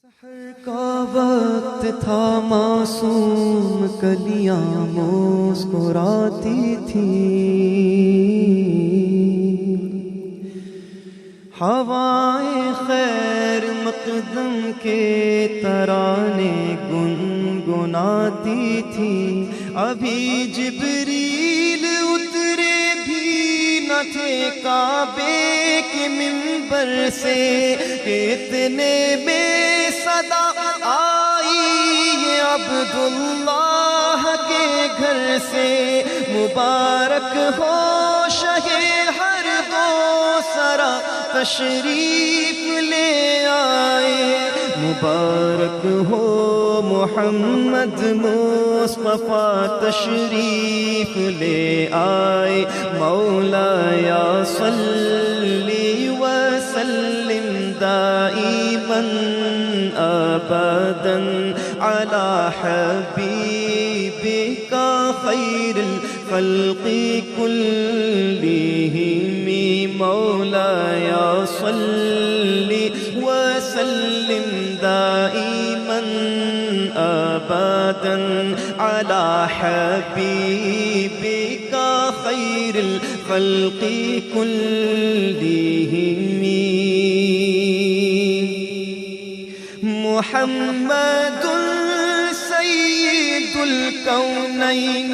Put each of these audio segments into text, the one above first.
سحر کا وقت تھا، معصوم کلیاں مسکراتی تھیں، ہوائیں خیر مقدم کے ترانے گنگناتی تھیں۔ ابھی جبریل اترے بھی نہ تھے کعبے کے منبر سے، اتنے میں صدا آئی یہ عبداللہ کے گھر سے، مبارک ہو شہ ہر دو سرا تشریف لے آئے، مبارک ہو محمد مصطفیٰ تشریف لے آئے۔ مولایا صلی وسلم دائما ابدا علی حبیبک خیر الخلق کلہم، مولایا صلی وسلم دائما ابدا علی حبیبک خیر الخلق کلہم۔ محمد سید الکونین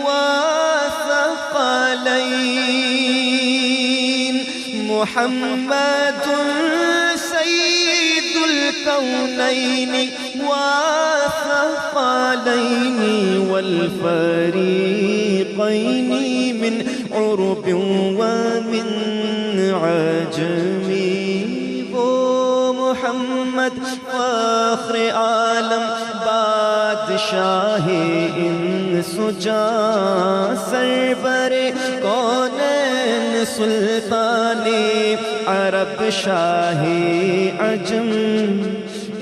والثقلین، محمد سید الکونین والثقلین والفریقین من عرب ومن عجم، محمد فخر عالم بادشاہ انس و جاں، سرور کونین سلطان عرب شاہ عجم،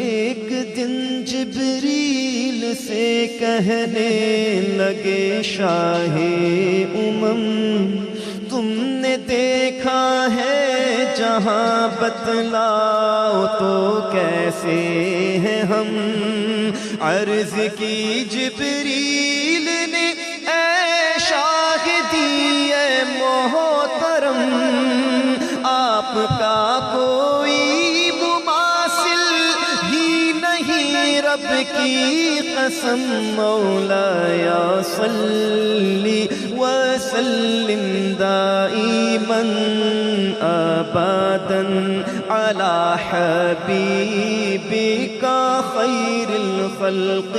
ایک دن جبریل سے کہنے لگے شاہ امم، تم نے دیکھا ہے جہاں بتلاؤ تو کیسے ہیں ہم؟ عرض کی جبریل نے اے شاہدی اے محترم، آپ کا کوئی مماثل ہی نہیں، رب کی قسم مولایا صلی وسلم دائما ابدا علی حبیبک خیر الخلق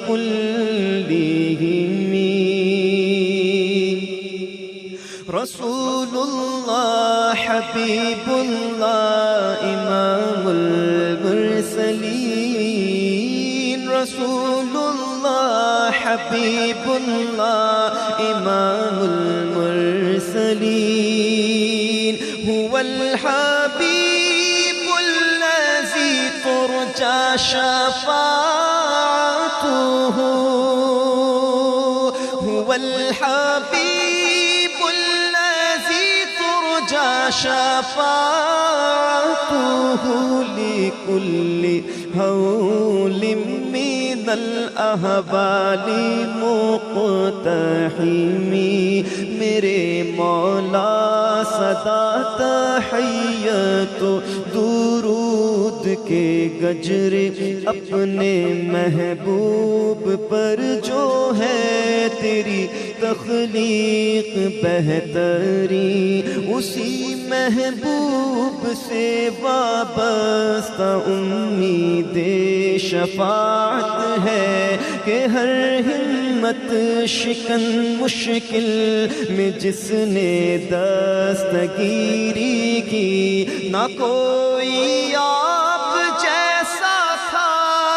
کلہم۔ رسول اللہ حبیب اللہ امام المرسلین، رسول اللہ حبیب اللہ امام المرسلین، هو الحبیب الذی ترجى شفاعته، هو الحبیب الذی ترجى شفاعته لكل هول من الاحوال مقتحم، میرے مولا صدا تحیت و درود کے گجر اپنے محبوب پر جو ہے تیری تخلیق بہتری، اسی محبوب سے وابستہ امید شفاعت ہے کہ ہر ہمت شکن مشکل میں جس نے دستگیری کی، نہ کوئی آپ جیسا تھا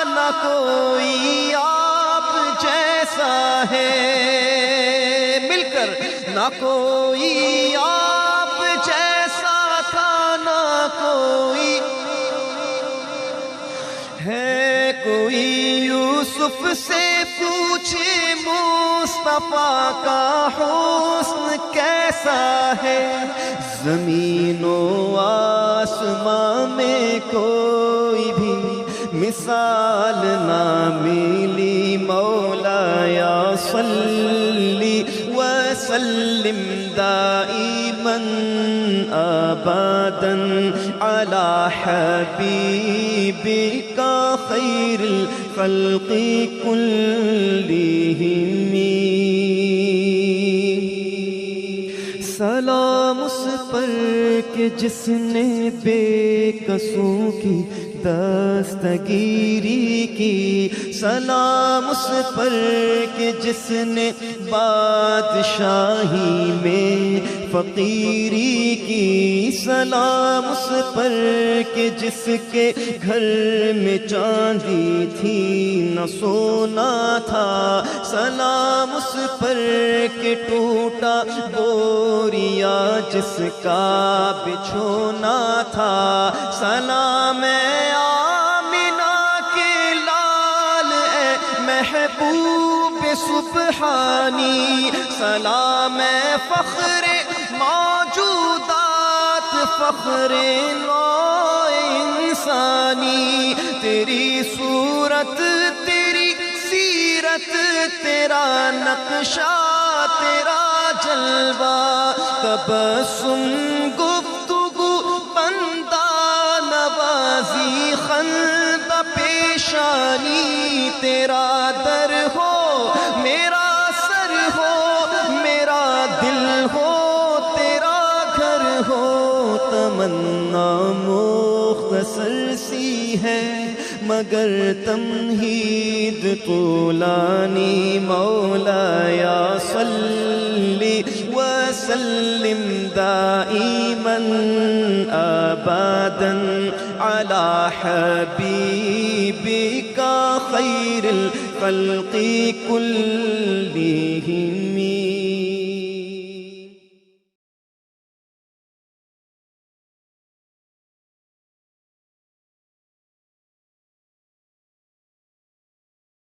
نہ کوئی آپ جیسا ہے، مل کر نہ کوئی آپ جیسا تھا نہ کوئی ہے، کوئی یوسف سے پوچھے مصطفیٰ کا حسن کیسا ہے، زمین و آسمان میں کوئی بھی مثال نہ ملی مولایا صلی وسلم دائما ابدا علی حبیبک خیر الخلق کلہم سلام اس پر کہ جس نے بے قصوں کی دستگیری کی سلام اس پر کہ جس نے بادشاہی میں فقیری کی سلام اس پر کہ جس کے گھر میں چاندی تھی نہ سونا تھا سلام اس پر کہ ٹوٹا بوریا جس کا بچھونا تھا سلام آمنہ کے لال اے محبوب سبحانی سلام فخر موجودات فخر نوع انسانی تیری صورت تیری سیرت تیرا نقشہ تیرا جلوہ تبسم گفتگو بندہ نوازی خندہ پیشانی تیرا در ہو میرا سر ہو میرا دل ہو تیرا گھر ہو تمنا مختصر سی ہے مگر تمہید طولانی مولایا صلی وسلم دائما ابدا علی حبیبک خیر الخلق کلہم